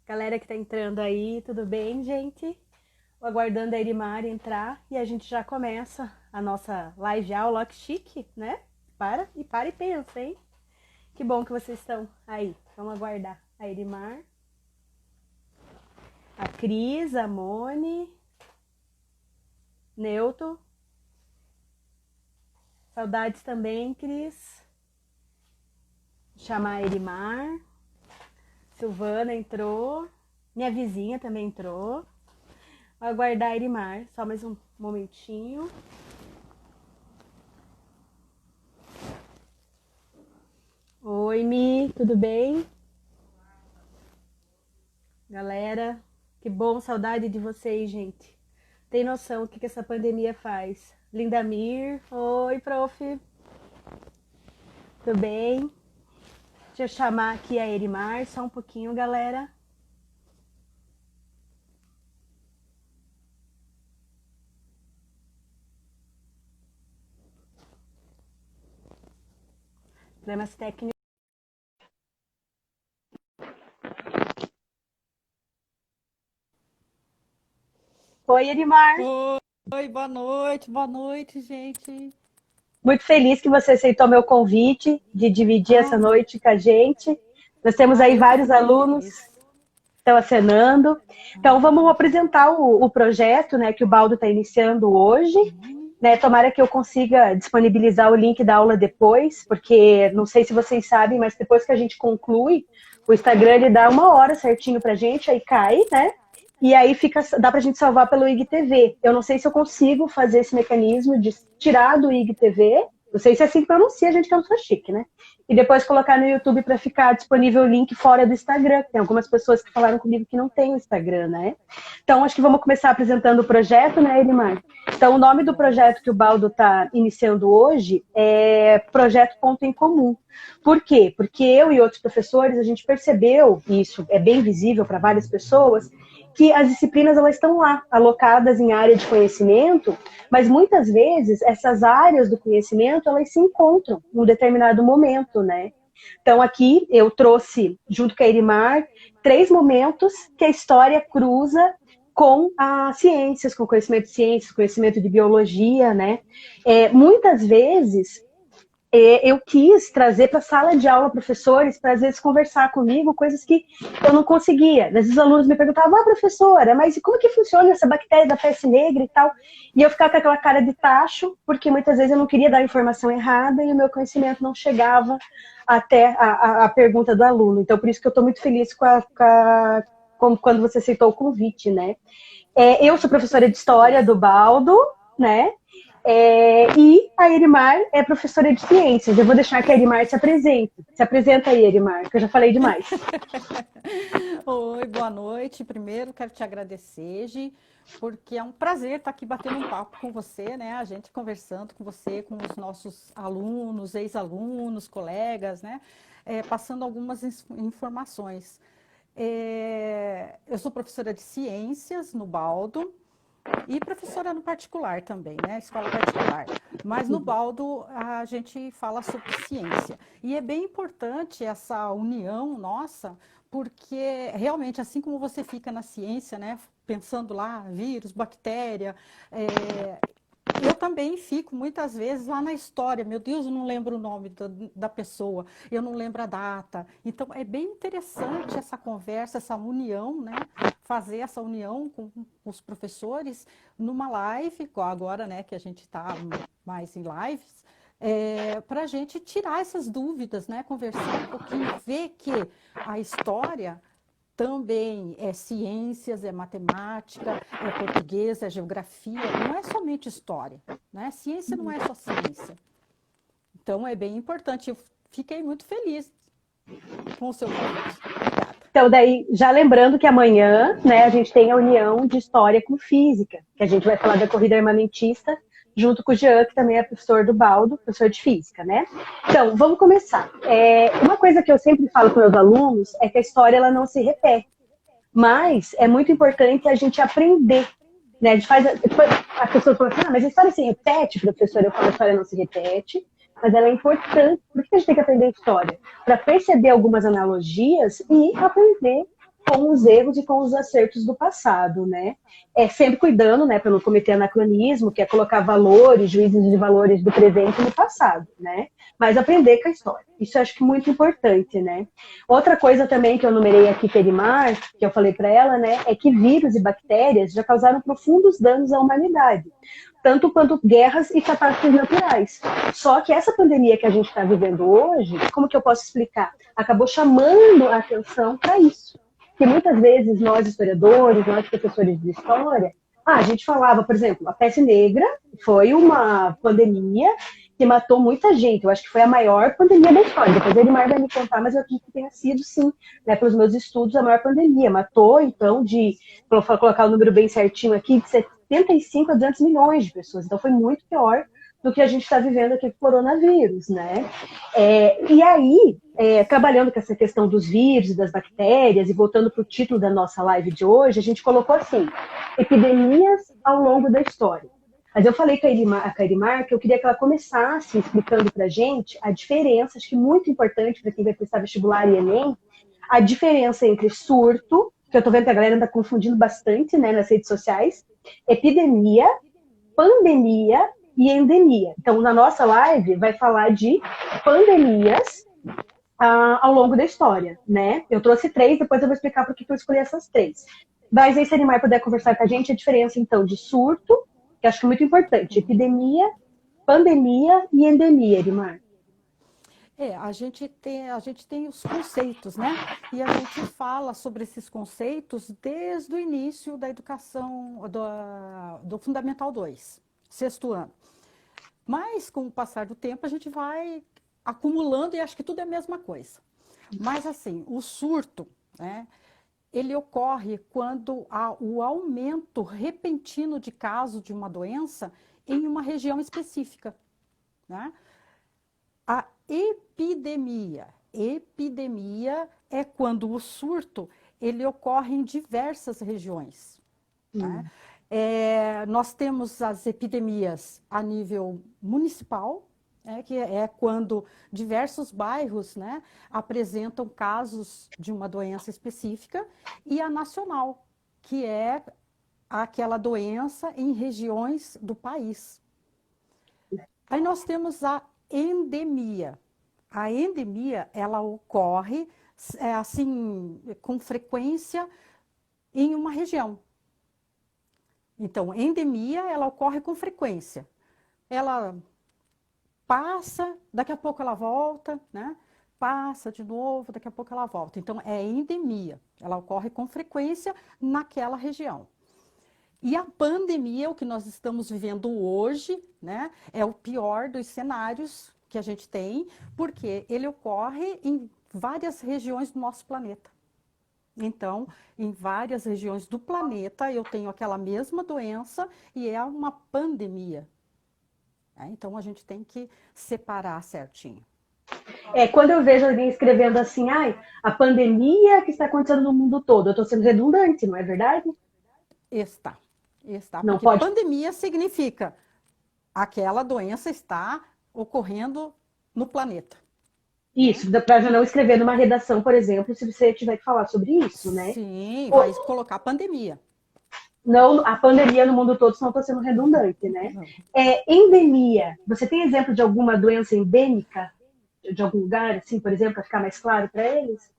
Galera que tá entrando aí, tudo bem, gente? Aguardando a Erimar entrar e a gente já começa a nossa live aula, ó, que chique, né? Para e pensa, hein? Que bom que vocês estão aí. Vamos aguardar a Erimar, a Cris, a Mone, Neuto. Saudades também, Cris. Chamar a Erimar. Silvana entrou. Minha vizinha também entrou. Vou aguardar a Erimar. Só mais um momentinho. Oi, Mi, tudo bem? Galera, que bom, saudade de vocês, gente. Tem noção do que essa pandemia faz? Lindamir, oi, prof. Tudo bem? Deixa eu chamar aqui a Erimar, só um pouquinho, galera. Problemas técnicos. Oi, Erimar. Oi, boa noite, gente. Muito feliz que você aceitou meu convite de dividir essa Ah, noite com a gente. Nós temos aí eu que vários fico muito alunos feliz. estão acenando. Então, vamos apresentar o projeto, né, que o Baldo está iniciando hoje. Né, tomara que eu consiga disponibilizar o link da aula depois, porque não sei se vocês sabem, mas depois que a gente conclui, o Instagram ele dá 1 hora certinho para a gente, aí cai, né? E aí dá para a gente salvar pelo IGTV. Eu não sei se eu consigo fazer esse mecanismo de tirar do IGTV. Não sei se é assim que pronuncia, a gente que é um sou chique, né? E depois colocar no YouTube para ficar disponível o link fora do Instagram. Tem algumas pessoas que falaram comigo que não tem o Instagram, né? Então, acho que vamos começar apresentando o projeto, né, Elimar? Então, o nome do projeto que o Baldo está iniciando hoje é Projeto Ponto em Comum. Por quê? Porque eu e outros professores, a gente percebeu, e isso é bem visível para várias pessoas, que as disciplinas elas estão lá, alocadas em área de conhecimento, mas muitas vezes essas áreas do conhecimento elas se encontram em um determinado momento, né? Então aqui eu trouxe, junto com a Erimar, 3 momentos que a história cruza com as ciências, com conhecimento de ciências, conhecimento de biologia, né? Muitas vezes eu quis trazer para a sala de aula professores para às vezes conversar comigo coisas que eu não conseguia. Às vezes os alunos me perguntavam, professora, mas como que funciona essa bactéria da peste negra e tal? E eu ficava com aquela cara de tacho, porque muitas vezes eu não queria dar a informação errada e o meu conhecimento não chegava até a pergunta do aluno. Então, por isso que eu estou muito feliz quando você aceitou o convite, né? Eu sou Eu que professora de fico História feliz. do Baldo, né? E a Erimar é professora de ciências. Eu vou deixar que a Erimar se apresente. Se apresenta aí, Erimar, que eu já falei demais. Oi, boa noite. Primeiro, quero te agradecer, Gi, porque é um prazer estar aqui batendo um papo com você, né? A gente conversando com você, com os nossos alunos, ex-alunos, colegas, né? Passando algumas informações. Eu sou professora de ciências no Baldo. E professora no particular também, né? Escola particular. Mas no Baldo a gente fala sobre ciência. E é bem importante essa união nossa, porque realmente, assim como você fica na ciência, né? Pensando lá, vírus, bactéria, eu também fico muitas vezes lá na história. Meu Deus, eu não lembro o nome da pessoa, eu não lembro a data. Então, é bem interessante essa conversa, essa união, né? Fazer essa união com os professores numa live, igual agora, né? Que a gente está mais em lives, para a gente tirar essas dúvidas, né? Conversar um pouquinho, ver que a história também é ciências, é matemática, é português, é geografia, não é somente história, né? Ciência não é só ciência. Então é bem importante. Eu fiquei muito feliz com o seu convite. Obrigada. Então, daí, já lembrando que amanhã, né, a gente tem a união de História com Física, que a gente vai falar da corrida armamentista, junto com o Jean, que também é professor do Baldo, professor de Física, né? Então, vamos começar. Uma coisa que eu sempre falo para os meus alunos é que a história ela não se repete. Mas é muito importante a gente aprender. Né? A gente faz. A pessoa fala assim, mas a história se repete, professor? Eu falo, a história não se repete, mas ela é importante. Por que a gente tem que aprender história? Para perceber algumas analogias e aprender com os erros e com os acertos do passado, né? Sempre cuidando, né, para não cometer anacronismo, que é colocar valores, juízes de valores do presente no passado, né? Mas aprender com a história. Isso eu acho que é muito importante, né? Outra coisa também que eu numerei aqui, Perimar, que eu falei para ela, né, é que vírus e bactérias já causaram profundos danos à humanidade, tanto quanto guerras e catástrofes naturais. Só que essa pandemia que a gente está vivendo hoje, como que eu posso explicar? Acabou chamando a atenção para isso. Que muitas vezes nós, historiadores, nós, professores de história, a gente falava, por exemplo, a peste negra foi uma pandemia que matou muita gente. Eu acho que foi a maior pandemia da história. Depois ele mais vai me contar, mas eu acredito que tenha sido, sim, né, pelos meus estudos, a maior pandemia. Matou, então, vou colocar o número bem certinho aqui, de 75 a 200 milhões de pessoas. Então foi muito pior do que a gente está vivendo aqui com o coronavírus, né? E aí, trabalhando com essa questão dos vírus e das bactérias, e voltando para o título da nossa live de hoje, a gente colocou assim, epidemias ao longo da história. Mas eu falei com a Elimar que eu queria que ela começasse explicando para a gente a diferença, acho que muito importante para quem vai prestar vestibular e Enem, a diferença entre surto, que eu estou vendo que a galera anda confundindo bastante, né, nas redes sociais, epidemia, pandemia e endemia. Então, na nossa live, vai falar de pandemias ao longo da história, né? Eu trouxe 3, depois eu vou explicar por que eu escolhi essas 3. Mas aí, se a Elimar puder conversar com a gente, a diferença, então, de surto, que acho que é muito importante, epidemia, pandemia e endemia, Elimar. A gente tem os conceitos, né? E a gente fala sobre esses conceitos desde o início da educação do Fundamental 2, 6º ano. Mas, com o passar do tempo, a gente vai acumulando e acho que tudo é a mesma coisa. Mas, assim, o surto, né? Ele ocorre quando há o aumento repentino de casos de uma doença em uma região específica, né? A epidemia é quando o surto ele ocorre em diversas regiões, né? Nós temos as epidemias a nível municipal, que é quando diversos bairros, né, apresentam casos de uma doença específica, e a nacional, que é aquela doença em regiões do país. Aí nós temos a endemia. A endemia, ela ocorre assim, com frequência em uma região. Então, endemia, ela ocorre com frequência. Ela passa, daqui a pouco ela volta, né? Passa de novo, daqui a pouco ela volta. Então, é endemia. Ela ocorre com frequência naquela região. E a pandemia, o que nós estamos vivendo hoje, né? É o pior dos cenários que a gente tem, porque ele ocorre em várias regiões do nosso planeta. Então, em várias regiões do planeta, eu tenho aquela mesma doença e é uma pandemia. Então, a gente tem que separar certinho. Quando eu vejo alguém escrevendo assim, a pandemia que está acontecendo no mundo todo, eu estou sendo redundante, não é verdade? Está. Não Porque pode... pandemia significa aquela doença está ocorrendo no planeta. Isso, para já não escrever numa redação, por exemplo, se você tiver que falar sobre isso, né? Sim, vai colocar pandemia. Não, a pandemia no mundo todo, senão estou sendo redundante, né? Endemia. Você tem exemplo de alguma doença endêmica? De algum lugar, assim, por exemplo, para ficar mais claro para eles?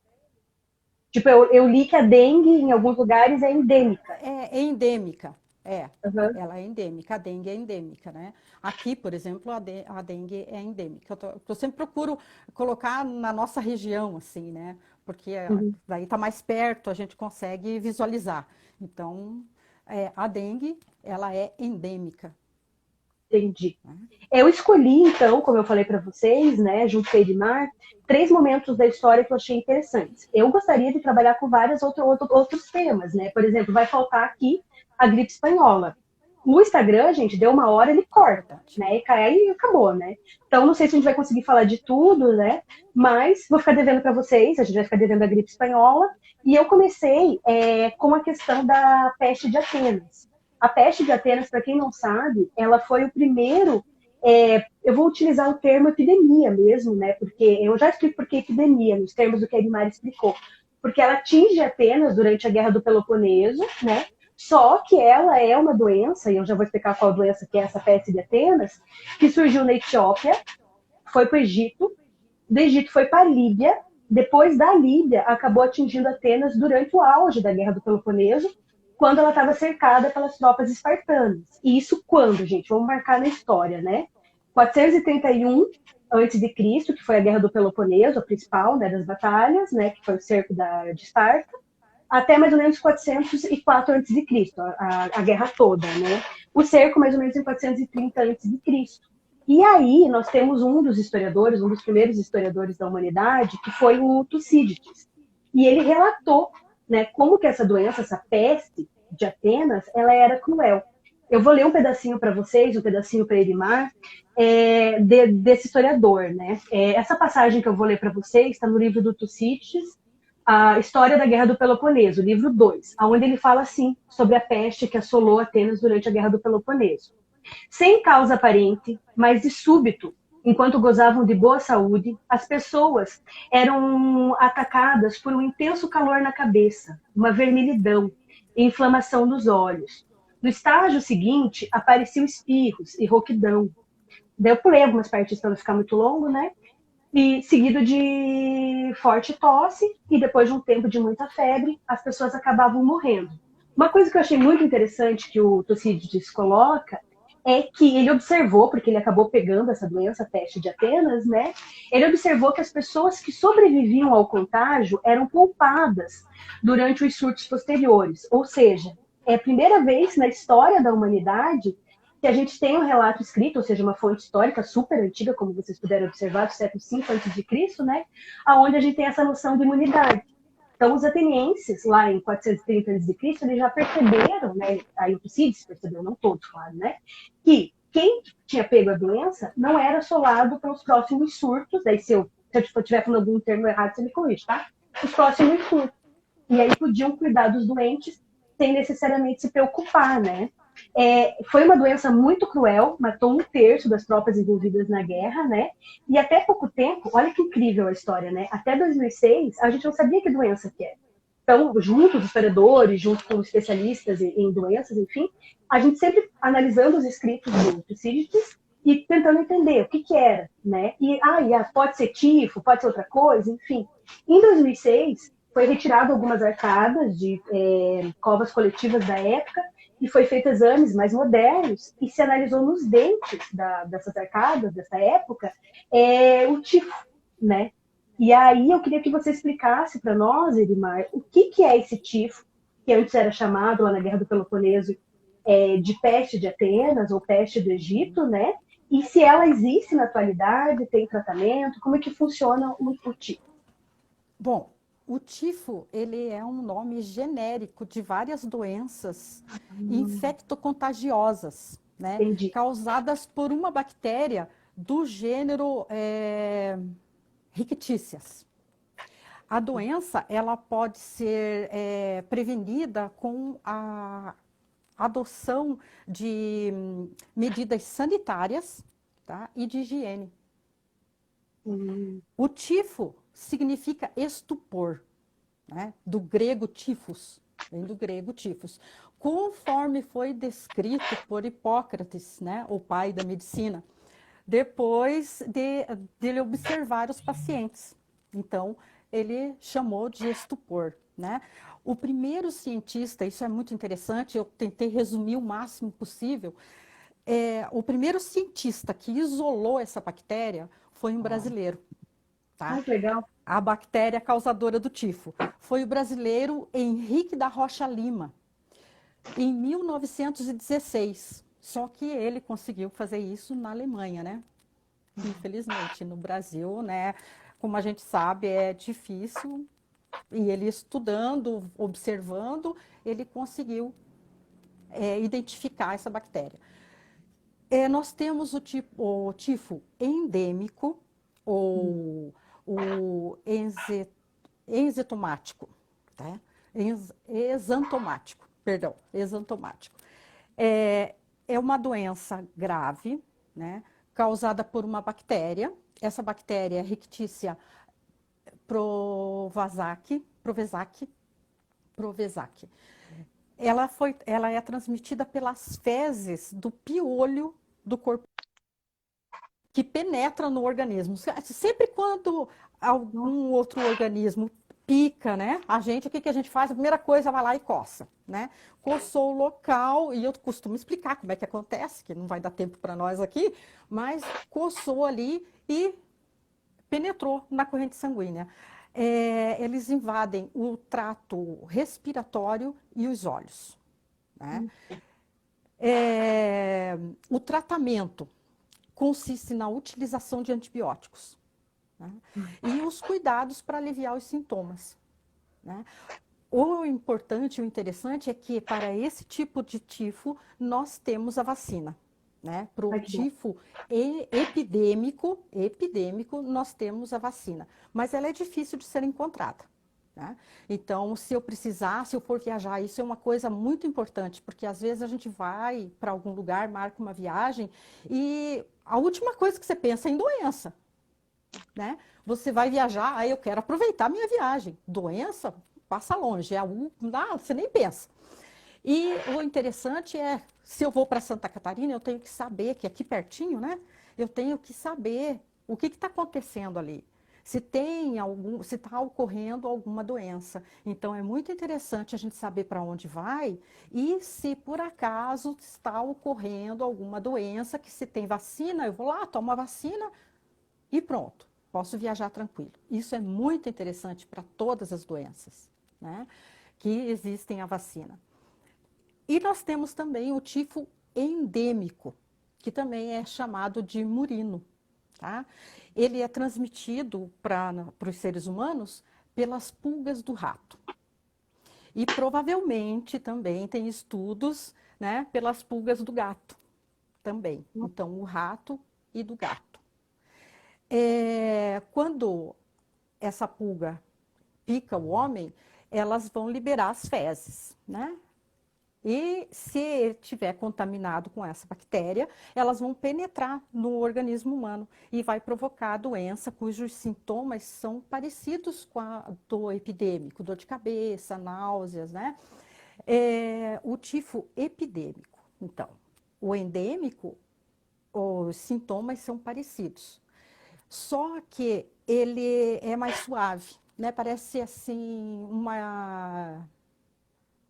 Tipo, eu li que a dengue, em alguns lugares, é endêmica. É endêmica, Uhum. Ela é endêmica, a dengue é endêmica, né? Aqui, por exemplo, a dengue é endêmica. Eu sempre procuro colocar na nossa região, assim, né? Porque daí está mais perto, a gente consegue visualizar. Então, a dengue, ela é endêmica. Entendi. Eu escolhi, então, como eu falei para vocês, né, junto com a Edmar, 3 momentos da história que eu achei interessantes. Eu gostaria de trabalhar com vários outros temas, né? Por exemplo, vai faltar aqui a gripe espanhola. No Instagram, gente, deu 1 hora, ele corta, né? E cai e acabou, né? Então, não sei se a gente vai conseguir falar de tudo, né? Mas vou ficar devendo para vocês, a gente vai ficar devendo a gripe espanhola. E eu comecei com a questão da peste de Atenas. A peste de Atenas, para quem não sabe, ela foi o primeiro... eu vou utilizar o termo epidemia mesmo, né? Porque eu já explico por que epidemia, nos termos do que a Edmar explicou. porque ela atinge Atenas durante a Guerra do Peloponeso, né? Só que ela é uma doença, e eu já vou explicar qual doença que é essa peste de Atenas, que surgiu na Etiópia, foi para o Egito, do Egito foi para a Líbia, depois da Líbia acabou atingindo Atenas durante o auge da Guerra do Peloponeso, quando ela estava cercada pelas tropas espartanas. E isso quando, gente? Vamos marcar na história, né? 431 a.C., que foi a Guerra do Peloponeso, a principal, né, das batalhas, né, que foi o cerco de Esparta, até mais ou menos 404 a.C., a guerra toda, né? O cerco mais ou menos em 430 a.C. E aí nós temos um dos historiadores, um dos primeiros historiadores da humanidade, que foi o Tucídides. E ele relatou, né, como que essa doença, essa peste de Atenas, ela era cruel. Eu vou ler um pedacinho para vocês, um pedacinho para Elimar, desse historiador, né? Essa passagem que eu vou ler para vocês está no livro do Tucídides, a História da Guerra do Peloponeso, livro 2, onde ele fala assim sobre a peste que assolou Atenas durante a Guerra do Peloponeso. Sem causa aparente, mas de súbito, enquanto gozavam de boa saúde, as pessoas eram atacadas por um intenso calor na cabeça, uma vermelhidão e inflamação dos olhos. No estágio seguinte, apareciam espirros e rouquidão. Daí eu pulei algumas partes para não ficar muito longo, né? E seguido de forte tosse, e depois de um tempo de muita febre, as pessoas acabavam morrendo. Uma coisa que eu achei muito interessante que o Tucídides coloca é que ele observou, porque ele acabou pegando essa doença, a peste de Atenas, né? Ele observou que as pessoas que sobreviviam ao contágio eram poupadas durante os surtos posteriores. Ou seja, é a primeira vez na história da humanidade que a gente tem um relato escrito, ou seja, uma fonte histórica super antiga, como vocês puderam observar, do século V a.C., né? Onde a gente tem essa noção de imunidade. Então, os atenienses, lá em 430 a.C., eles já perceberam, né? Aí o Tucídides percebeu, não todos, claro, né? Que quem tinha pego a doença não era assolado pelos próximos surtos. Daí, se eu estiver falando algum termo errado, você me corrige, tá? Os próximos surtos. E aí podiam cuidar dos doentes sem necessariamente se preocupar, né? Foi uma doença muito cruel, matou 1/3 das tropas envolvidas na guerra, né? E até pouco tempo, olha que incrível a história, né? Até 2006, a gente não sabia que doença que era. Então, junto os historiadores, junto com especialistas em doenças, enfim, a gente sempre analisando os escritos do Tucídides e tentando entender o que era, né? Pode ser tifo, pode ser outra coisa, enfim. Em 2006, foi retirado algumas arcadas de covas coletivas da época e foi feito exames mais modernos e se analisou nos dentes dessas arcadas dessa época o tifo, né? E aí eu queria que você explicasse para nós, Elimar, o que é esse tifo, que antes era chamado lá na Guerra do Peloponeso de peste de Atenas ou peste do Egito, né? E se ela existe na atualidade, tem tratamento, como é que funciona o tifo? Bom, o tifo, ele é um nome genérico de várias doenças infectocontagiosas, né? Entendi. Causadas por uma bactéria do gênero Rickettsia. A doença, ela pode ser prevenida com a adoção de medidas sanitárias, tá? E de higiene. O tifo significa estupor, né? Do grego tifus, vem do grego tifus. Conforme foi descrito por Hipócrates, né? O pai da medicina, depois de ele observar os pacientes. Então, ele chamou de estupor, né? O primeiro cientista, isso é muito interessante, eu tentei resumir o máximo possível, o primeiro cientista que isolou essa bactéria foi um brasileiro, tá? Que legal. A bactéria causadora do tifo. Foi o brasileiro Henrique da Rocha Lima, em 1916. Só que ele conseguiu fazer isso na Alemanha, né? Infelizmente, no Brasil, né? Como a gente sabe, é difícil. E ele estudando, observando, ele conseguiu identificar essa bactéria. Nós temos o tifo endêmico, ou o exantomático, tá? Exantomático. É uma doença grave, né? Causada por uma bactéria. Essa bactéria é Rickettsia provazaki, Provesac. Ela é transmitida pelas fezes do piolho do corpo que penetra no organismo. Sempre quando algum outro organismo pica, né? O que a gente faz? A primeira coisa, vai lá e coça, né? Coçou o local, e eu costumo explicar como é que acontece, que não vai dar tempo para nós aqui, mas coçou ali e penetrou na corrente sanguínea. Eles invadem o trato respiratório e os olhos, né? O tratamento consiste na utilização de antibióticos, né? E os cuidados para aliviar os sintomas, né? O importante, o interessante é que para esse tipo de tifo nós temos a vacina, né? Para o tifo epidêmico nós temos a vacina, mas ela é difícil de ser encontrada, né? Então, se eu for viajar, isso é uma coisa muito importante, porque às vezes a gente vai para algum lugar, marca uma viagem e a última coisa que você pensa é em doença, né? Você vai viajar, aí eu quero aproveitar minha viagem. Doença, passa longe, você nem pensa. E o interessante é, se eu vou para Santa Catarina, eu tenho que saber, que é aqui pertinho, né? Eu tenho que saber o que está acontecendo ali. Se está ocorrendo alguma doença. Então, é muito interessante a gente saber para onde vai e se por acaso está ocorrendo alguma doença, que se tem vacina, eu vou lá, tomo a vacina e pronto, posso viajar tranquilo. Isso é muito interessante para todas as doenças, né, que existem a vacina. E nós temos também o tifo endêmico, que também é chamado de murino, tá? Ele é transmitido para os seres humanos pelas pulgas do rato. E provavelmente também tem estudos, né, pelas pulgas do gato também. Então, o rato e do gato. Quando essa pulga pica o homem, elas vão liberar as fezes, né? E se estiver contaminado com essa bactéria, elas vão penetrar no organismo humano e vai provocar a doença cujos sintomas são parecidos com a do epidêmico, dor de cabeça, náuseas, né? O tifo epidêmico. Então, o endêmico, os sintomas são parecidos. Só que ele é mais suave, né? Parece assim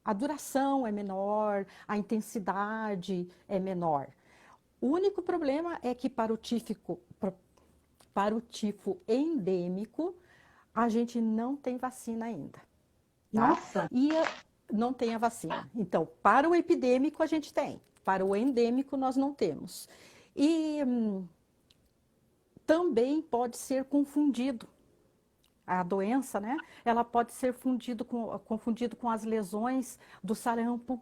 a duração é menor, a intensidade é menor. O único problema é que para o tifo endêmico, a gente não tem vacina ainda. Tá? Nossa! E não tem a vacina. Então, para o epidêmico a gente tem, para o endêmico nós não temos. E também pode ser confundido. A doença, né? Ela pode ser confundido com as lesões do sarampo,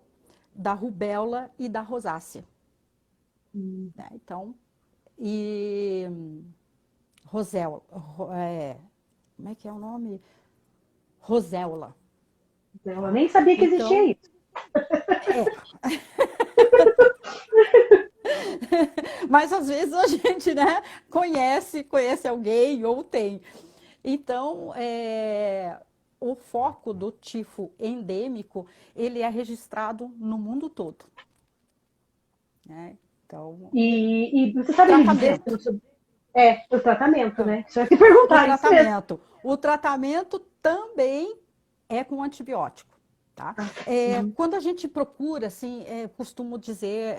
da rubéola e da rosácea. Né? Então, como é que é o nome? Roséola. Eu nem sabia que existia isso. Mas às vezes a gente, né, conhece alguém ou tem. Então, o foco do tifo endêmico, ele é registrado no mundo todo. Né? Então, E você sabe me dizer sobre o tratamento, né? Você vai te perguntar o tratamento também é com antibiótico. Tá? Quando a gente procura, assim, costumo dizer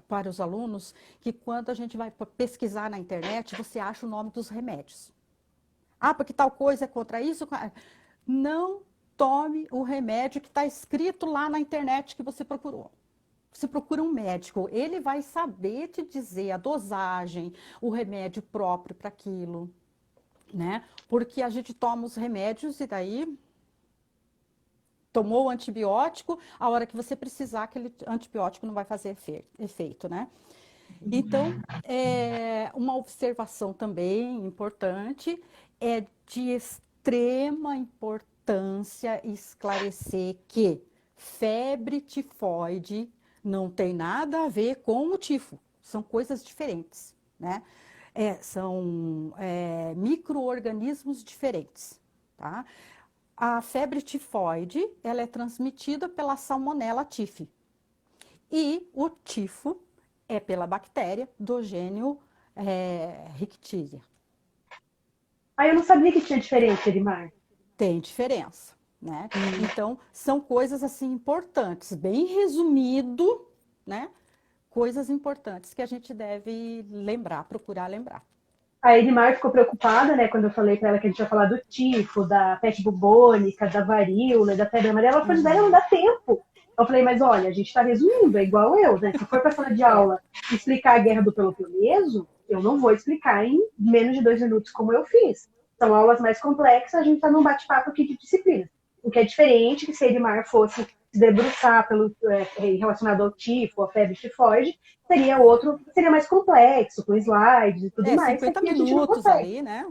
para os alunos que quando a gente vai pesquisar na internet, você acha o nome dos remédios. Ah, porque tal coisa é contra isso. Não tome o remédio que está escrito lá na internet que você procurou. Você procura um médico, ele vai saber te dizer a dosagem, o remédio próprio para aquilo, né? Porque a gente toma os remédios e daí tomou o antibiótico, a hora que você precisar, aquele antibiótico não vai fazer efeito, né? Então, uma observação também importante é de extrema importância esclarecer que febre tifoide não tem nada a ver com o tifo, são coisas diferentes, né? São micro-organismos diferentes, tá? A febre tifoide, ela é transmitida pela Salmonella typhi. E o tifo é pela bactéria do gênio Rickettsia. Ah, eu não sabia que tinha diferença, Elimar. Tem diferença, né? Então, são coisas assim importantes, bem resumido, né? Coisas importantes que a gente deve lembrar, procurar lembrar. A Elimar ficou preocupada, né, quando eu falei para ela que a gente ia falar do tifo, da peste bubônica, da varíola, da febre amarela. Ela falou, velho, não dá tempo. Eu falei, mas olha, a gente está resumindo, é igual eu, né? Se for para sala de aula explicar a guerra do Peloponeso, eu não vou explicar em menos de 2 minutos como eu fiz. São aulas mais complexas, a gente está num bate-papo aqui de disciplina. O que é diferente que se a Elimar fosse se debruçar relacionado ao tifo, à febre tifoide, seria outro, seria mais complexo, com slides e tudo mais. 50 que aqui a gente não minutos consegue. ali, né?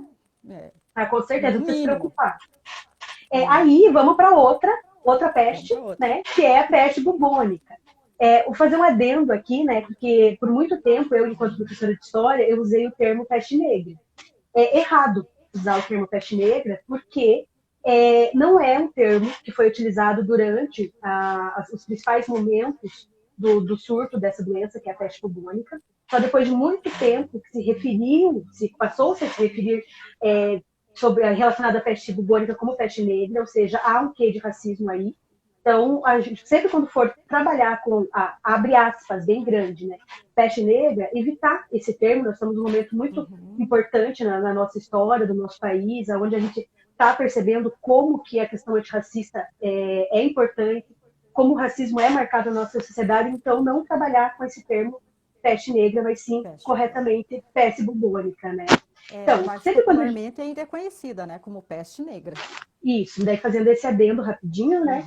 Com certeza, No não precisa se mínimo. preocupar. Aí vamos para outra peste, né, que é a peste bubônica. Vou fazer um adendo aqui, né, porque por muito tempo eu, enquanto professora de história, eu usei o termo peste negra. É errado usar o termo peste negra, porque não é um termo que foi utilizado durante os principais momentos do surto dessa doença, que é a peste bubônica. Só depois de muito tempo que passou-se a se referir relacionado à peste bubônica como peste negra, ou seja, há um quê de racismo aí. Então, a gente, sempre quando for trabalhar com, abre aspas, bem grande, né, peste negra, evitar esse termo. Nós estamos num momento muito importante na nossa história, do nosso país, onde a gente está percebendo como que a questão antirracista é importante, como o racismo é marcado na nossa sociedade. Então, não trabalhar com esse termo peste negra, mas sim, corretamente, peste bubônica, né? Então, mas popularmente ainda é conhecida, né, como peste negra. Isso, daí fazendo esse adendo rapidinho, né?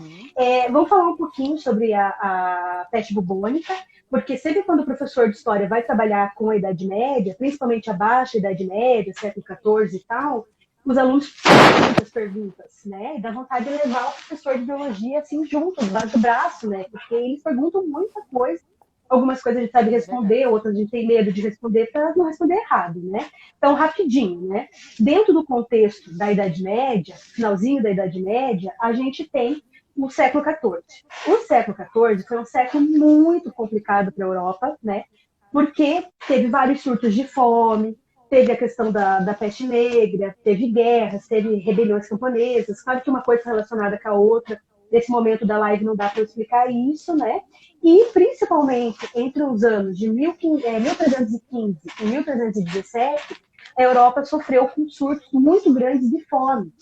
Vamos falar um pouquinho sobre a peste bubônica, porque sempre quando o professor de história vai trabalhar com a Idade Média, principalmente a baixa Idade Média, século XIV e tal, os alunos fazem muitas perguntas, né? E dá vontade de levar o professor de biologia assim junto, debaixo do braço, né? Porque eles perguntam muita coisa. Algumas coisas a gente sabe responder, outras a gente tem medo de responder para não responder errado, né? Então, rapidinho, né? Dentro do contexto da Idade Média, finalzinho da Idade Média, a gente tem o século XIV. O século XIV foi um século muito complicado para a Europa, né? Porque teve vários surtos de fome, teve a questão da peste negra, teve guerras, teve rebeliões camponesas. Claro que uma coisa relacionada com a outra. Nesse momento da live não dá para eu explicar isso, né? E, principalmente, entre os anos de 1315 e 1317, a Europa sofreu com surtos muito grandes de fome.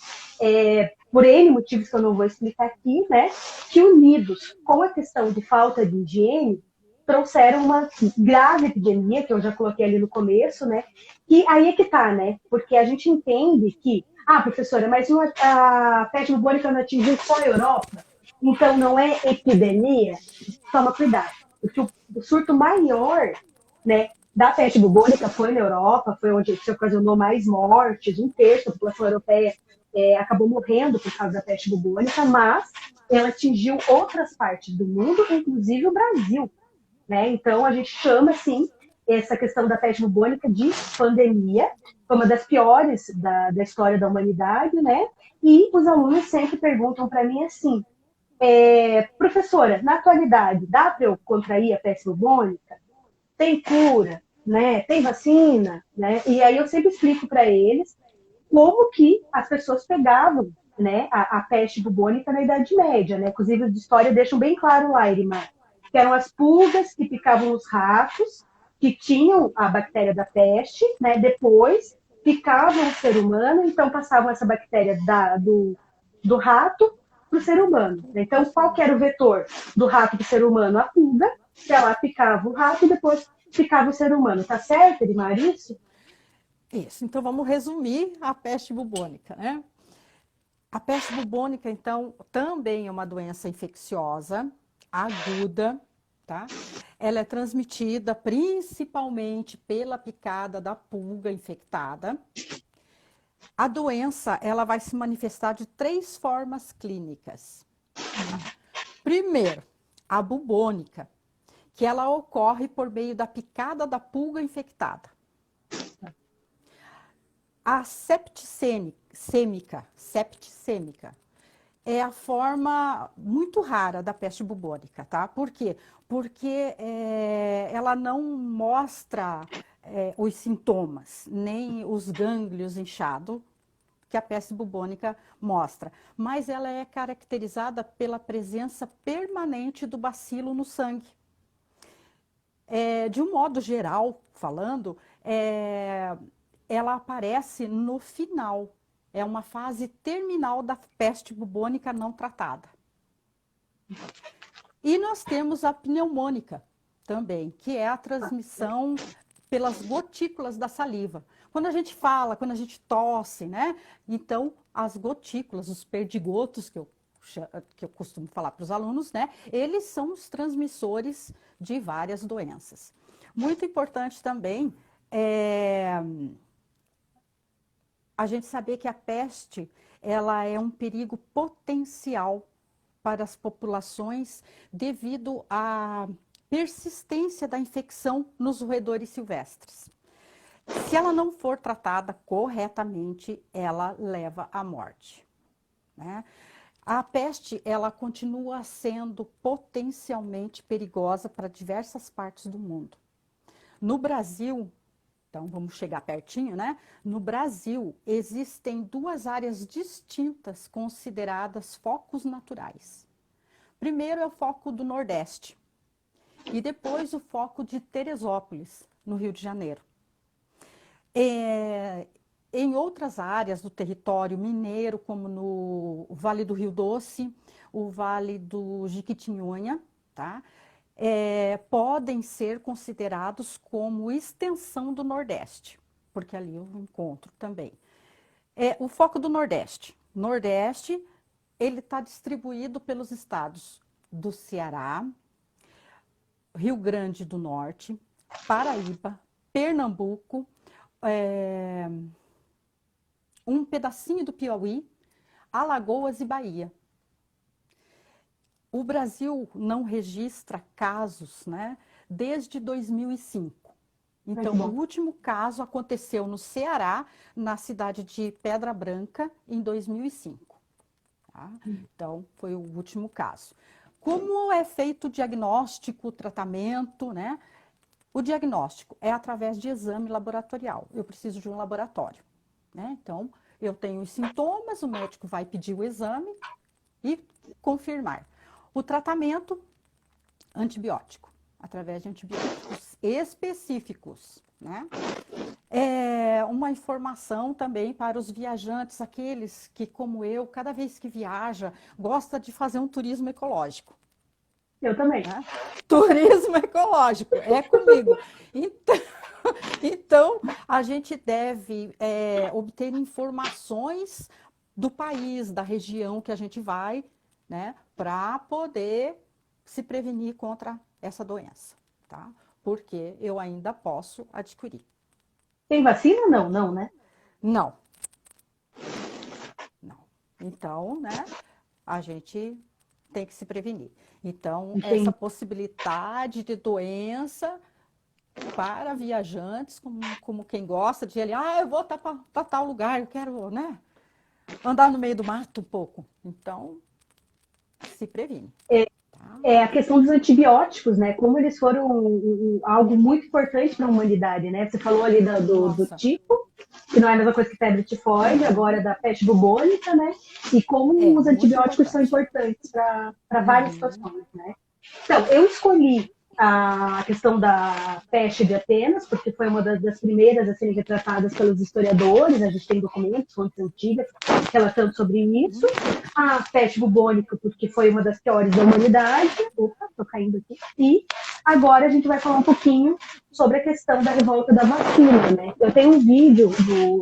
Por N motivos que eu não vou explicar aqui, né? Que unidos com a questão de falta de higiene, trouxeram uma grave epidemia, que eu já coloquei ali no começo, né? E aí é que tá, né? Porque a gente entende que, professora, mas a peste bubônica não atingiu só a Europa, então não é epidemia? Toma cuidado, porque o surto maior, né, da peste bubônica foi na Europa, foi onde se ocasionou mais mortes, 1/3 da população europeia acabou morrendo por causa da peste bubônica, mas ela atingiu outras partes do mundo, inclusive o Brasil, né? Então a gente chama, assim, essa questão da peste bubônica de pandemia, foi uma das piores da história da humanidade, né? E os alunos sempre perguntam para mim assim, professora, na atualidade, dá para eu contrair a peste bubônica? Tem cura, né? Tem vacina, né? E aí eu sempre explico para eles como que as pessoas pegavam, né, a peste bubônica na Idade Média, né? Inclusive, os de história deixam bem claro lá, Irimar, que eram as pulgas que picavam os ratos, que tinham a bactéria da peste, né? Depois picavam o ser humano, então passavam essa bactéria do rato para o ser humano. Então, qual que era o vetor do rato para o ser humano? A pulga, que ela picava o rato e depois picava o ser humano. Tá certo, Irimar, isso? Isso, então vamos resumir a peste bubônica, né? A peste bubônica, então, também é uma doença infecciosa, aguda, tá? Ela é transmitida principalmente pela picada da pulga infectada. A doença, ela vai se manifestar de 3 formas clínicas. Primeiro, a bubônica, que ela ocorre por meio da picada da pulga infectada. A septicêmica, é a forma muito rara da peste bubônica, tá? Por quê? Porque ela não mostra os sintomas, nem os gânglios inchados que a peste bubônica mostra, mas ela é caracterizada pela presença permanente do bacilo no sangue. De um modo geral, falando, ela aparece no final. É uma fase terminal da peste bubônica não tratada. E nós temos a pneumônica também, que é a transmissão pelas gotículas da saliva. Quando a gente fala, quando a gente tosse, né? Então, as gotículas, os perdigotos, que eu costumo falar para os alunos, né? Eles são os transmissores de várias doenças. Muito importante também a gente saber que a peste, ela é um perigo potencial para as populações devido à persistência da infecção nos roedores silvestres. Se ela não for tratada corretamente, ela leva à morte, né? A peste, ela continua sendo potencialmente perigosa para diversas partes do mundo. No Brasil, então vamos chegar pertinho, né? No Brasil, existem 2 áreas distintas consideradas focos naturais. Primeiro é o foco do Nordeste e depois o foco de Teresópolis, no Rio de Janeiro. Em outras áreas do território mineiro, como no Vale do Rio Doce, o Vale do Jequitinhonha, tá? Podem ser considerados como extensão do Nordeste, porque ali eu encontro também. O foco do Nordeste. Nordeste, ele está distribuído pelos estados do Ceará, Rio Grande do Norte, Paraíba, Pernambuco, um pedacinho do Piauí, Alagoas e Bahia. O Brasil não registra casos, né, desde 2005. Então, o último caso aconteceu no Ceará, na cidade de Pedra Branca, em 2005. Tá? Então, foi o último caso. Como é feito o diagnóstico, o tratamento, né? O diagnóstico é através de exame laboratorial. Eu preciso de um laboratório, né? Então, eu tenho os sintomas, o médico vai pedir o exame e confirmar. O tratamento, antibiótico, através de antibióticos específicos, né? Uma informação também para os viajantes, aqueles que, como eu, cada vez que viaja, gosta de fazer um turismo ecológico. Eu também. Né? Turismo ecológico, é comigo. Então, a gente deve obter informações do país, da região que a gente vai, né, para poder se prevenir contra essa doença, tá? Porque eu ainda posso adquirir. Tem vacina? Não, não, né? Não. Não. Então, né, a gente tem que se prevenir. Então, essa possibilidade de doença para viajantes, como quem gosta de ele, eu vou para tal lugar, eu quero, né, andar no meio do mato um pouco. Então, se previne. A questão dos antibióticos, né? Como eles foram algo muito importante para a humanidade, né? Você falou ali do tifo, que não é a mesma coisa que febre tifoide, agora da peste bubônica, né? E como os antibióticos são importantes para várias situações, né? Então, eu escolhi a questão da peste de Atenas, porque foi uma das primeiras a serem retratadas pelos historiadores, a gente tem documentos, fontes antigas, relatando sobre isso. A peste bubônica, porque foi uma das piores da humanidade. Opa, tô caindo aqui. E agora a gente vai falar um pouquinho sobre a questão da revolta da vacina, né? Eu tenho um vídeo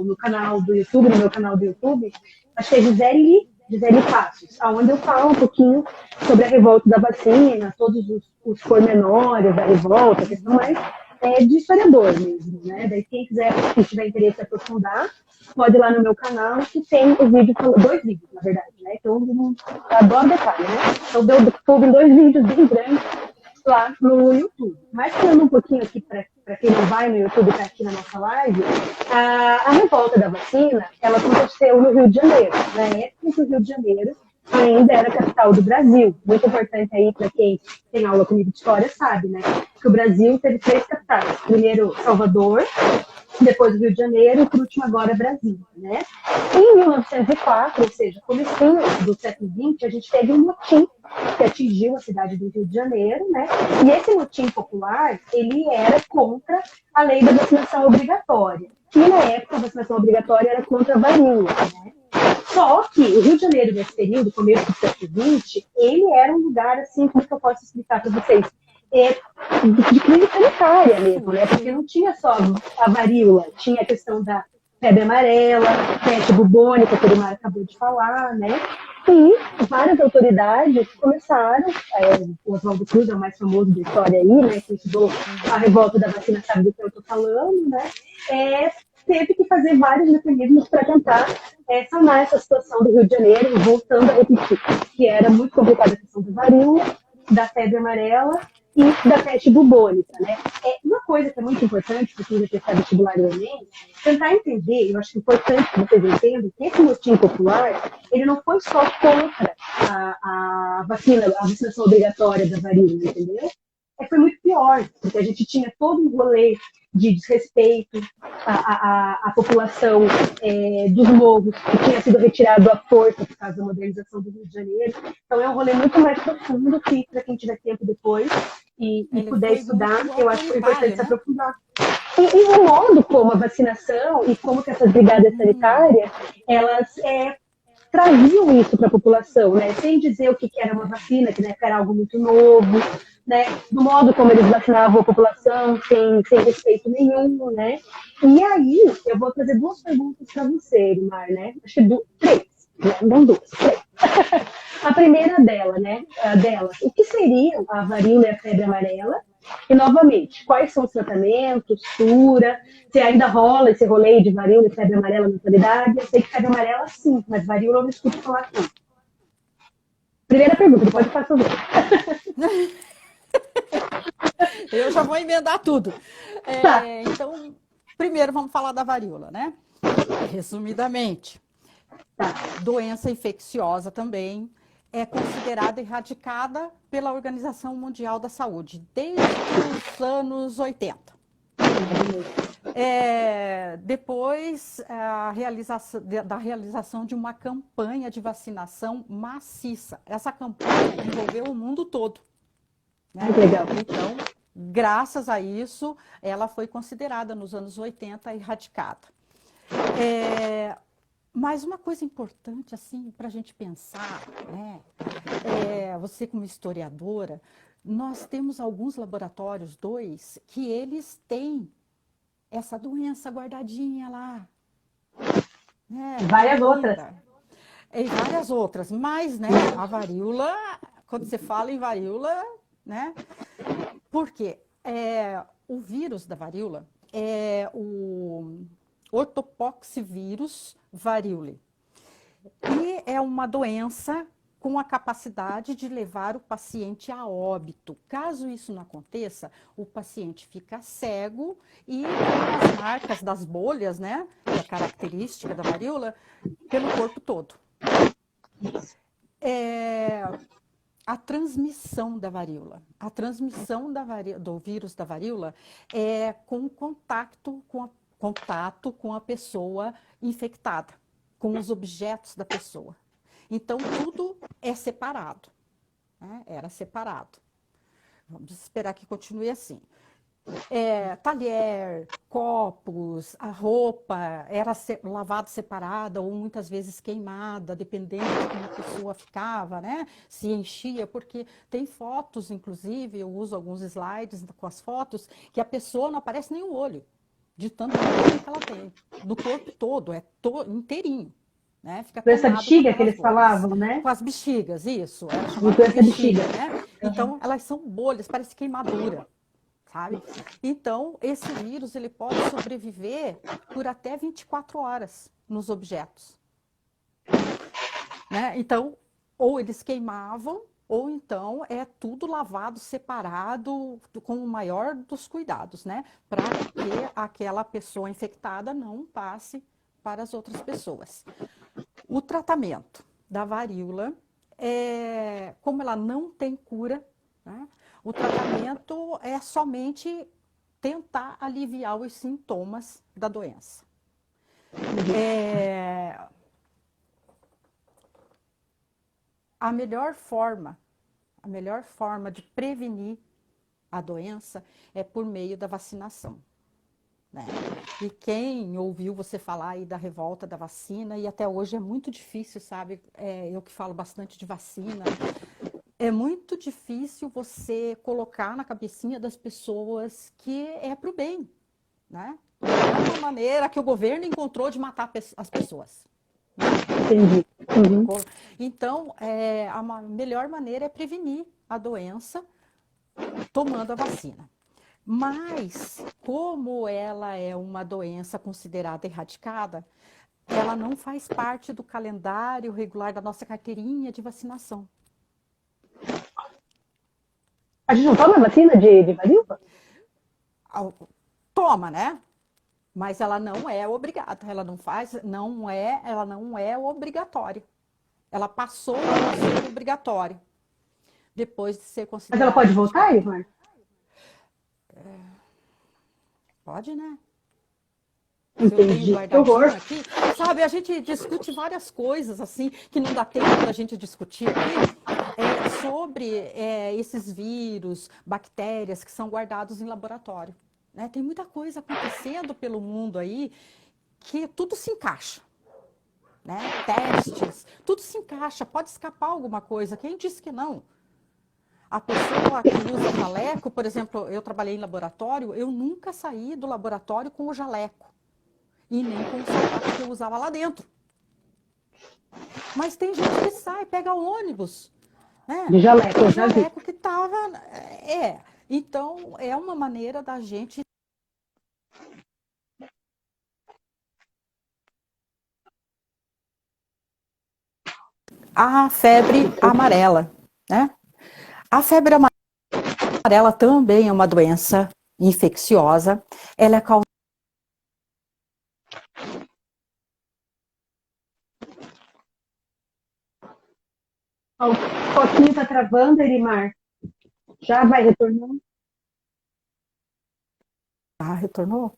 no canal do YouTube, no meu canal do YouTube, acho que é Gisele Passos, onde eu falo um pouquinho sobre a revolta da vacina, todos os pormenores da revolta, a questão mais de historiador mesmo, né? Daí quem quiser, se tiver interesse em aprofundar, pode ir lá no meu canal, que tem o vídeo, 2 vídeos, na verdade, né? Então, eu adoro detalhe, né? Então, estou em 2 vídeos bem grandes lá no YouTube. Mas falando um pouquinho aqui para quem não vai no YouTube, está aqui na nossa live, a revolta da vacina, ela aconteceu no Rio de Janeiro, né? No Rio de Janeiro, ainda era a capital do Brasil. Muito importante aí para quem tem aula comigo de história sabe, né? Que o Brasil teve 3 capitais. Primeiro Salvador, depois Rio de Janeiro e por último agora Brasília, né? Em 1904, ou seja, comecinho do século XX, a gente teve um motim que atingiu a cidade do Rio de Janeiro, né? E esse motim popular, ele era contra a lei da vacinação obrigatória. E na época a vacinação obrigatória era contra a varíola, né? Só que o Rio de Janeiro, nesse período, começo do século XX, ele era um lugar, assim, como que eu posso explicar para vocês? De crise sanitária mesmo, né? Porque não tinha só a varíola, tinha a questão da febre amarela, peste bubônica, que o Mar acabou de falar, né? E várias autoridades começaram, o Oswaldo Cruz é o mais famoso da história aí, né? Que estudou a revolta da vacina, sabe do que eu estou falando, né? Teve que fazer vários mecanismos para tentar sanar essa situação do Rio de Janeiro, voltando a repetir, que era muito complicada a questão da varíola, da febre amarela e da peste bubônica, né? Uma coisa que é muito importante para quem vai prestar vestibular e Enem, tentar entender, eu acho importante que vocês entendam, que esse motim popular, ele não foi só contra a vacinação obrigatória da varíola, entendeu? Foi muito pior, porque a gente tinha todo um rolê de desrespeito à população dos morros, que tinha sido retirado à força por causa da modernização do Rio de Janeiro. Então é um rolê muito mais profundo que, para quem tiver tempo depois e puder estudar, eu acho que é importante se aprofundar. E o modo como a vacinação e como que essas brigadas sanitárias, elas traziam isso para a população, né? Sem dizer o que era uma vacina, que era algo muito novo, né? Do modo como eles vacinavam a população, sem respeito nenhum, né? E aí, eu vou trazer 2 perguntas para você, Elimar, né? Acho que 3, né? Não 2, 3. A primeira delas, o que seriam a varíola e a febre amarela? E, novamente, quais são os tratamentos, cura, se ainda rola esse rolê de varíola e febre amarela na atualidade? Eu sei que febre amarela, sim, mas varíola eu não escuto falar tanto. Primeira pergunta, depois eu faço outra. Eu já vou emendar tudo. Tá. Então, primeiro vamos falar da varíola, né? Resumidamente, doença infecciosa também é considerada erradicada pela Organização Mundial da Saúde desde os anos 80. Depois da realização de uma campanha de vacinação maciça. Essa campanha envolveu o mundo todo. Né? Legal. Então, graças a isso, ela foi considerada nos anos 80 erradicada. Mas uma coisa importante, assim, para a gente pensar, né? Você como historiadora, nós temos alguns laboratórios, 2, que eles têm essa doença guardadinha lá. Né? Várias outras. E várias outras, mas, né, a varíola, quando você fala em varíola, né? Porque o vírus da varíola é o ortopoxvírus variole. E é uma doença com a capacidade de levar o paciente a óbito. Caso isso não aconteça, o paciente fica cego e com as marcas das bolhas, né, que é característica da varíola, pelo corpo todo. A transmissão da varíola. A transmissão do vírus da varíola é com contato com a pessoa infectada, com os objetos da pessoa. Então, tudo é separado. Né? Era separado. Vamos esperar que continue assim. Talher, copos, a roupa era lavada separada ou muitas vezes queimada, dependendo de como a pessoa ficava, né? Se enchia, porque tem fotos, inclusive, eu uso alguns slides com as fotos, que a pessoa não aparece nem o olho, de tanto que ela tem, do corpo todo, inteirinho. Né? Fica essa bexiga que eles falavam, né? Com as bexigas, isso. Essa bexiga, né? Então, elas são bolhas, parece queimadura. Sabe? Então, esse vírus ele pode sobreviver por até 24 horas nos objetos. Né? Então, ou eles queimavam, ou então é tudo lavado, separado, com o maior dos cuidados, né? Para que aquela pessoa infectada não passe para as outras pessoas. O tratamento da varíola como ela não tem cura, né, o tratamento é somente tentar aliviar os sintomas da doença. A melhor forma de prevenir a doença é por meio da vacinação, né? E quem ouviu você falar aí da revolta da vacina, e até hoje é muito difícil, sabe? Eu que falo bastante de vacina, é muito difícil você colocar na cabecinha das pessoas que é para o bem, né? É uma maneira que o governo encontrou de matar as pessoas. Entendi. Uhum. Então, a melhor maneira é prevenir a doença tomando a vacina. Mas, como ela é uma doença considerada erradicada, ela não faz parte do calendário regular da nossa carteirinha de vacinação. A gente não toma vacina de varíola? Toma, né? Mas ela não é obrigada, ela não é obrigatória. Ela passou a ser obrigatória depois de ser considerada. Mas ela pode voltar, Ivan? Pode, né? Entendi. Eu tenho guardadinho aqui. Sabe, a gente discute várias coisas, assim, que não dá tempo da gente discutir aqui, sobre esses vírus, bactérias que são guardados em laboratório. Né? Tem muita coisa acontecendo pelo mundo aí que tudo se encaixa. Né? Testes, tudo se encaixa, pode escapar alguma coisa. Quem disse que não? A pessoa que usa jaleco, por exemplo, eu trabalhei em laboratório, eu nunca saí do laboratório com o jaleco. E nem com o sapato que eu usava lá dentro. Mas tem gente que sai, pega ônibus. Né? De jaleco, eu de já vi. jaleco que estava... Então, é uma maneira da gente... A febre amarela, né? A febre amarela também é uma doença infecciosa. Ela é causada... O foquinho tá travando, Elimar. Já vai retornando? Ah, retornou?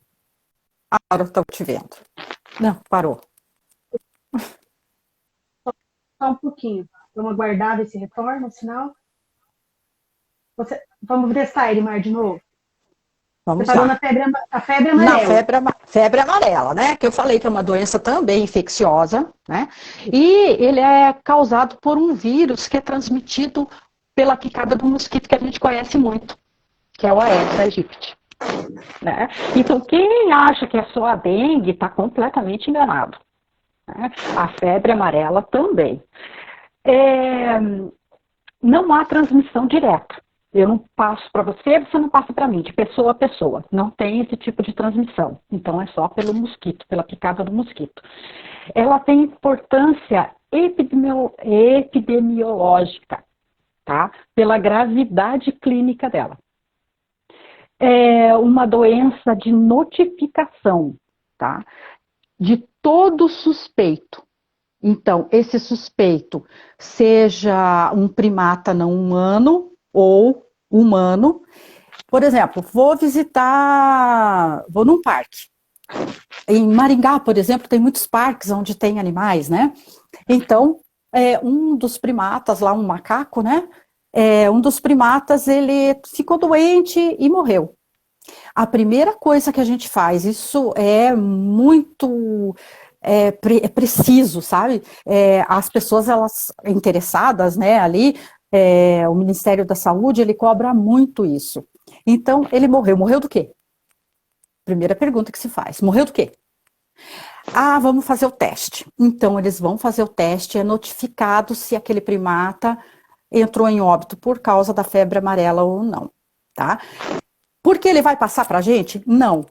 Agora eu estou te vendo. Não, parou. Só um pouquinho. Vamos aguardar esse retorno, sinal. Vamos testar, Elimar, de novo. Vamos Você parou lá. na febre amarela. Na febre amarela, né? Que eu falei que é uma doença também infecciosa, né? E ele é causado por um vírus que é transmitido pela picada do mosquito que a gente conhece muito, que é o Aedes aegypti. Né? Então, quem acha que é só a dengue está completamente enganado. Né? A febre amarela também. Não há transmissão direta. Eu não passo para você, você não passa para mim, de pessoa a pessoa. Não tem esse tipo de transmissão. Então, é só pelo mosquito, pela picada do mosquito. Ela tem importância epidemiológica, tá? Pela gravidade clínica dela. É uma doença de notificação, tá? De todo suspeito. Então, esse suspeito, seja um primata não humano ou humano. Por exemplo, vou num parque. Em Maringá, por exemplo, tem muitos parques onde tem animais, né? Então, um dos primatas lá, um macaco, né? Um dos primatas, ele ficou doente e morreu. A primeira coisa que a gente faz, isso é muito preciso, sabe? As pessoas, elas interessadas, né, ali, o Ministério da Saúde, ele cobra muito isso. Então, ele morreu. Morreu do quê? Primeira pergunta que se faz. Morreu do quê? Ah, vamos fazer o teste. Então, eles vão fazer o teste, é notificado se aquele primata entrou em óbito por causa da febre amarela ou não, tá? Porque ele vai passar para a gente? Não.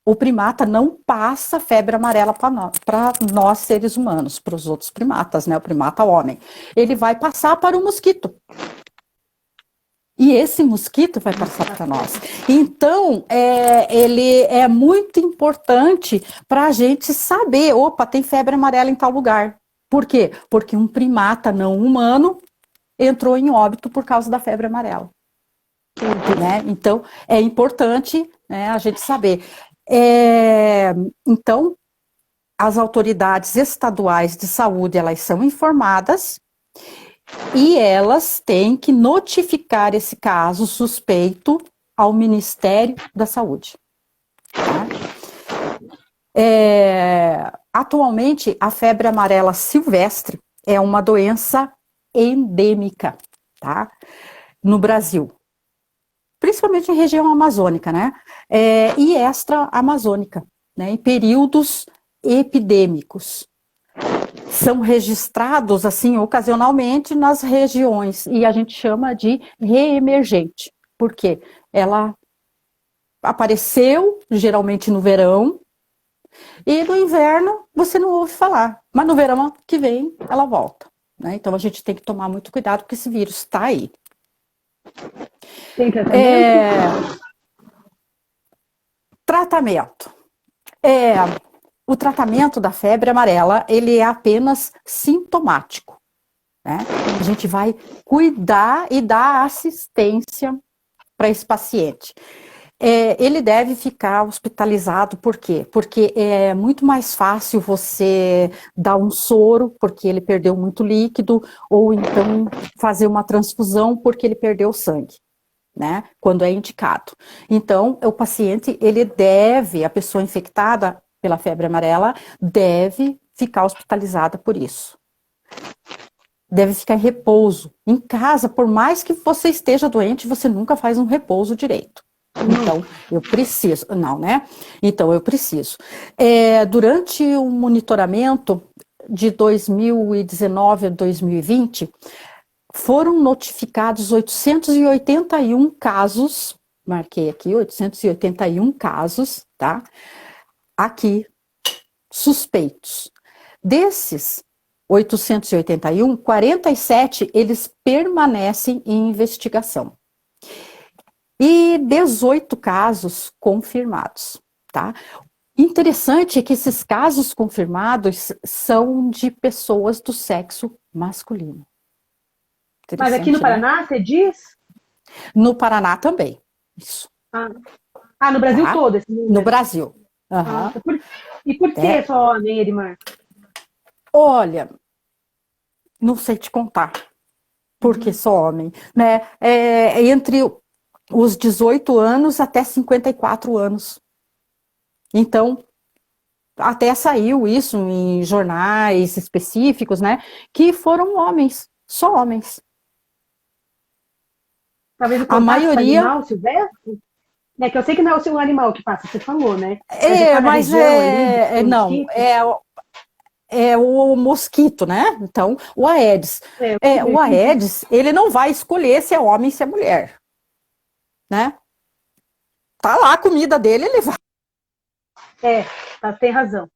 O primata não passa febre amarela para nós seres humanos, para os outros primatas, né? O primata homem. Ele vai passar para o mosquito. E esse mosquito vai passar para nós. Então, ele é muito importante para a gente saber, opa, tem febre amarela em tal lugar. Por quê? Porque um primata não humano entrou em óbito por causa da febre amarela. Né? Então, é importante, né, a gente saber. Então, as autoridades estaduais de saúde, elas são informadas e elas têm que notificar esse caso suspeito ao Ministério da Saúde. Tá? Atualmente, a febre amarela silvestre é uma doença endêmica, tá? No Brasil. Principalmente em região amazônica, né? E extra-amazônica, né? Em períodos epidêmicos. São registrados, assim, ocasionalmente nas regiões, e a gente chama de reemergente. Por quê? Ela apareceu, geralmente no verão, e no inverno você não ouve falar, mas no verão que vem ela volta, né? Então a gente tem que tomar muito cuidado porque esse vírus está aí. Tem tratamento? Tratamento. O tratamento da febre amarela, ele é apenas sintomático, né? A gente vai cuidar e dar assistência para esse paciente. Ele deve ficar hospitalizado, por quê? Porque é muito mais fácil você dar um soro, porque ele perdeu muito líquido, ou então fazer uma transfusão, porque ele perdeu sangue, né? Quando é indicado. Então, o paciente, a pessoa infectada pela febre amarela, deve ficar hospitalizada por isso. Deve ficar em repouso. Em casa, por mais que você esteja doente, você nunca faz um repouso direito. Então, eu preciso. Não, né? Então, eu preciso. Durante o monitoramento de 2019 a 2020, foram notificados 881 casos, marquei aqui, 881 casos, tá? Aqui, suspeitos. Desses 881, 47, eles permanecem em investigação. E 18 casos confirmados, tá? Interessante é que esses casos confirmados são de pessoas do sexo masculino. Mas aqui no Paraná, você diz? No Paraná também, isso. No Brasil todo? Esse no Brasil. Uhum. E por que só homem, Erimar? Olha, não sei te contar. Por que só homem? Né? Entre os 18 anos até 54 anos. Então, até saiu isso em jornais específicos, né? Que foram homens, só homens. Talvez o maioria... animal silvestre? Que eu sei que não é o seu animal que passa, você falou, né? Mas não, é o mosquito, né? Então, o Aedes. O Aedes, ele não vai escolher se é homem ou se é mulher. Né? Tá lá a comida dele, ele vai. Tem razão.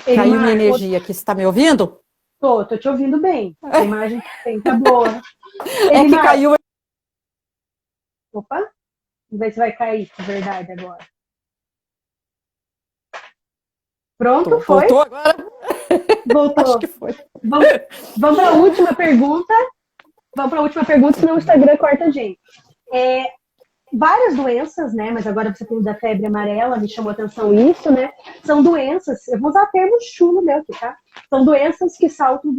Caiu minha energia aqui, você tá me ouvindo? Tô te ouvindo bem. A imagem tá boa. Que caiu. Opa, vamos ver se vai cair de verdade agora. Pronto, foi? Voltou agora? Voltou. Acho que foi. Vamos para a última pergunta. Senão o Instagram corta a gente. Várias doenças, né? Mas agora você falou da febre amarela, me chamou a atenção isso, né? São doenças, eu vou usar termo chulo meu aqui, tá? São doenças que saltam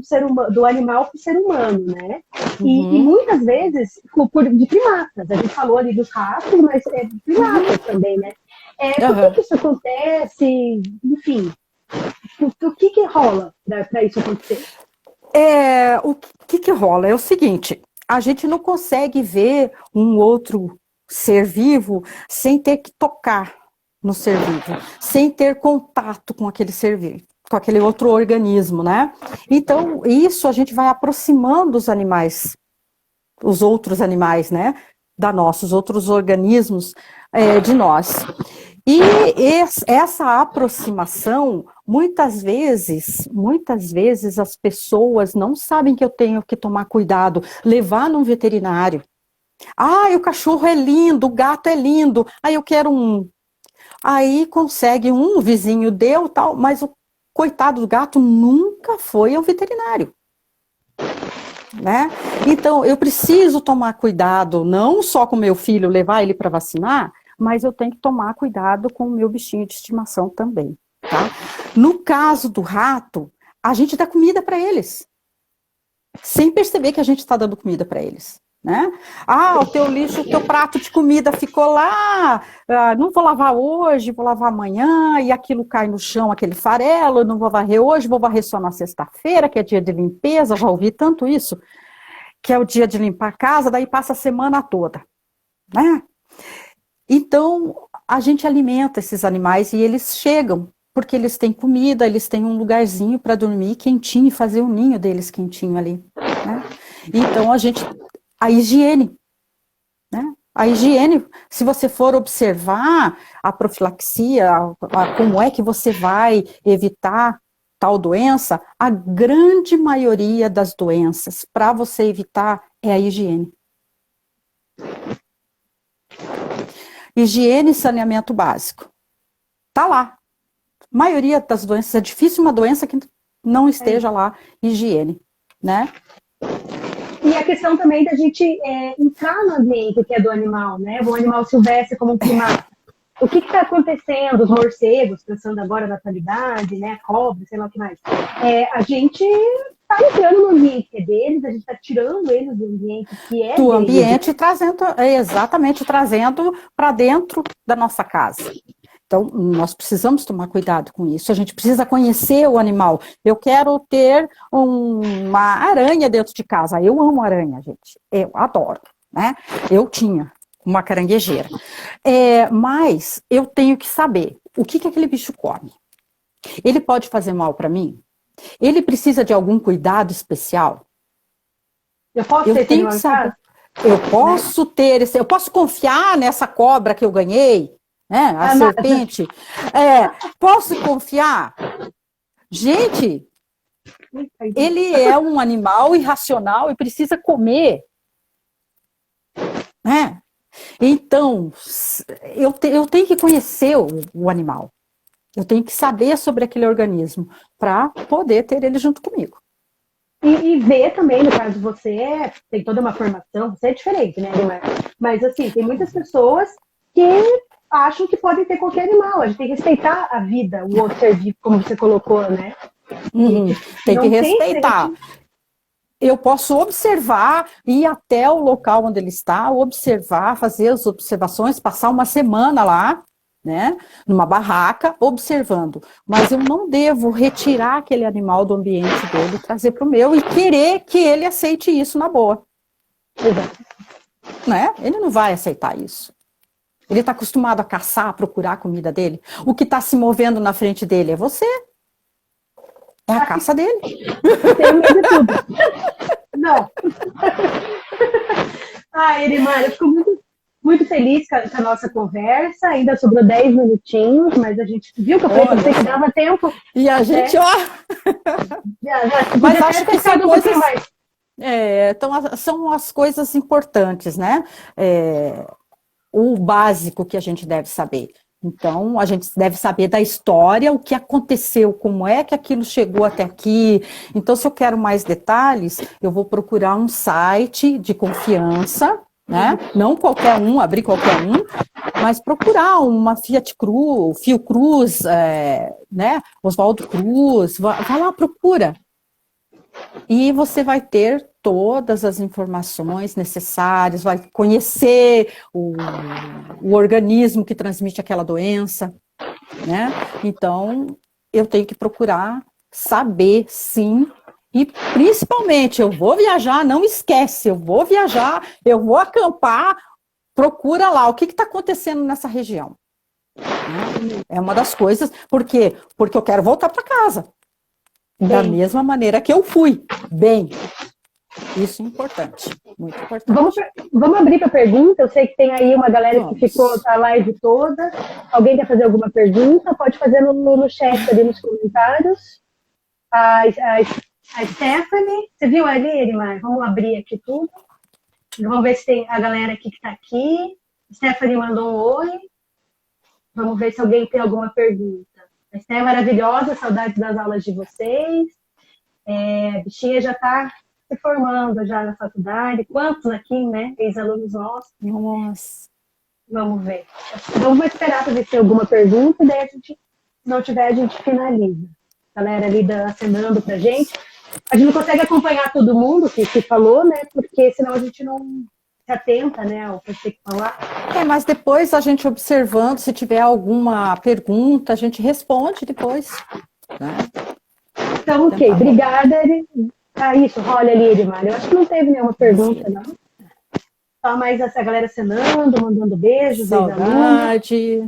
do animal para o ser humano, né? E muitas vezes de primatas. A gente falou ali dos ratos, mas de primatas também, né? Por que isso acontece? Enfim, o que rola para isso acontecer? O que rola? É o seguinte, a gente não consegue ver um outro ser vivo sem ter que tocar no ser vivo, sem ter contato com aquele ser vivo, com aquele outro organismo, né? Então, isso a gente vai aproximando os animais, os outros animais, né? Os outros organismos de nós. E essa aproximação, muitas vezes as pessoas não sabem que eu tenho que tomar cuidado, levar num veterinário. O cachorro é lindo, o gato é lindo, eu quero um. Aí consegue um vizinho deu tal, mas o coitado do gato nunca foi ao veterinário, né? Então eu preciso tomar cuidado, não só com meu filho, levar ele para vacinar, mas eu tenho que tomar cuidado com o meu bichinho de estimação também, tá? No caso do rato, a gente dá comida para eles, sem perceber que a gente está dando comida para eles. Né? Ah, o teu lixo, o teu prato de comida ficou lá, não vou lavar hoje, vou lavar amanhã, e aquilo cai no chão, aquele farelo, não vou varrer hoje, vou varrer só na sexta-feira, que é dia de limpeza, já ouvi tanto isso, que é o dia de limpar a casa, daí passa a semana toda, né? Então, a gente alimenta esses animais e eles chegam, porque eles têm comida, eles têm um lugarzinho para dormir quentinho, e fazer o ninho deles quentinho ali, né? Então, a higiene, né? A higiene, se você for observar a profilaxia, como é que você vai evitar tal doença, a grande maioria das doenças, para você evitar, é a higiene. Higiene e saneamento básico. Tá lá. A maioria das doenças, é difícil uma doença que não esteja lá, higiene, né? E a questão também da gente entrar no ambiente que é do animal, né? O animal silvestre como um primata. O que está acontecendo? Os morcegos, pensando agora na atualidade, né? A cobra, sei lá o que mais. A gente está entrando no ambiente que é deles, a gente está tirando eles do ambiente que é do deles. ambiente, trazendo para dentro da nossa casa. Então, nós precisamos tomar cuidado com isso. A gente precisa conhecer o animal. Eu quero ter uma aranha dentro de casa. Eu amo aranha, gente. Eu adoro, né? Eu tinha uma caranguejeira. Mas eu tenho que saber o que aquele bicho come. Ele pode fazer mal para mim? Ele precisa de algum cuidado especial? Eu tenho que saber. Eu posso confiar nessa cobra que eu ganhei? A serpente, posso confiar? Gente, ele é um animal irracional e precisa comer, né? Então, eu tenho que conhecer o animal, eu tenho que saber sobre aquele organismo para poder ter ele junto comigo. E ver também, no caso, você tem toda uma formação, você é diferente, né, Guilherme? Mas, assim, tem muitas pessoas que acham que podem ter qualquer animal. A gente tem que respeitar a vida, o outro ser vivo, como você colocou, né? Tem que respeitar. Eu posso observar, ir até o local onde ele está, observar, fazer as observações, passar uma semana lá, né, numa barraca, observando. Mas eu não devo retirar aquele animal do ambiente dele, trazer para o meu e querer que ele aceite isso na boa. Exato. Né? Ele não vai aceitar isso. Ele está acostumado a caçar, a procurar a comida dele. O que está se movendo na frente dele é você. É a caça dele. Tenho medo de tudo. Não. Erimar, eu fico muito feliz com a nossa conversa. Ainda sobrou 10 minutinhos, mas a gente viu que eu falei pra você que dava tempo. E a gente, mas acho que são coisas... Então, são as coisas importantes, né? O básico que a gente deve saber. Então, a gente deve saber da história, o que aconteceu, como é que aquilo chegou até aqui. Então, se eu quero mais detalhes, eu vou procurar um site de confiança, né? Não qualquer um, abrir qualquer um, mas procurar uma Fiocruz, né? Oswaldo Cruz, vai lá, procura. E você vai ter todas as informações necessárias, vai conhecer o organismo que transmite aquela doença, né? Então, eu tenho que procurar saber, sim, e principalmente, eu vou viajar, não esquece, eu vou viajar, eu vou acampar, procura lá, o que está acontecendo nessa região. É uma das coisas, por quê? Porque eu quero voltar para casa. Da mesma maneira que eu fui, bem. Isso é importante, muito importante. Vamos abrir para pergunta. Eu sei que tem aí uma galera que ficou a live toda. Alguém quer fazer alguma pergunta? Pode fazer no chat ali nos comentários. A Stephanie, você viu ali, Erimar? Vamos abrir aqui tudo. Vamos ver se tem a galera aqui que está aqui. Stephanie mandou um oi. Vamos ver se alguém tem alguma pergunta. A Esté é maravilhosa, saudades das aulas de vocês. A bichinha já está se formando já na faculdade. Quantos aqui, né? Ex-alunos nossos. Nossa. Vamos ver. Vamos esperar para ver se tem alguma pergunta, daí a gente, se não tiver, a gente finaliza. A galera ali acenando pra gente. A gente não consegue acompanhar todo mundo que falou, né? Porque senão a gente não se atenta, né, ao que tem que falar. Mas depois a gente observando, se tiver alguma pergunta, a gente responde depois. Né? Então, ok. Tá, obrigada. Isso, olha ali, Edmar. Eu acho que não teve nenhuma pergunta, não. Só mais essa galera acenando, mandando beijos. Saudade.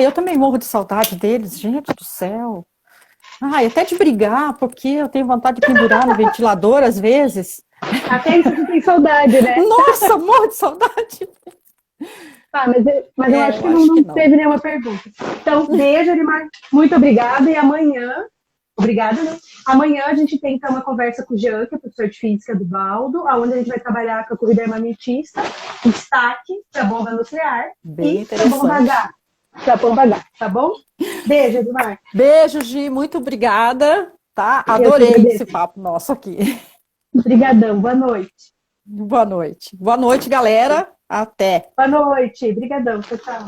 Eu também morro de saudade deles, gente do céu. Até de brigar, porque eu tenho vontade de pendurar no ventilador às vezes. Até isso você tem saudade, né? Nossa, morro de saudade. Mas eu acho que não teve nenhuma pergunta. Então, beijo, Edmar. Muito obrigada. E amanhã, obrigada, né? Amanhã a gente tem então uma conversa com o Jean, que é professor de física do Baldo, onde a gente vai trabalhar com a corrida armamentista, destaque para bomba nuclear e para bomba H, tá bom? Beijo, Edmar. Beijo, Gi, muito obrigada, tá? Adorei esse papo nosso aqui. Obrigadão, boa noite. Boa noite. Boa noite, galera. Até. Boa noite, obrigadão, tchau, tchau.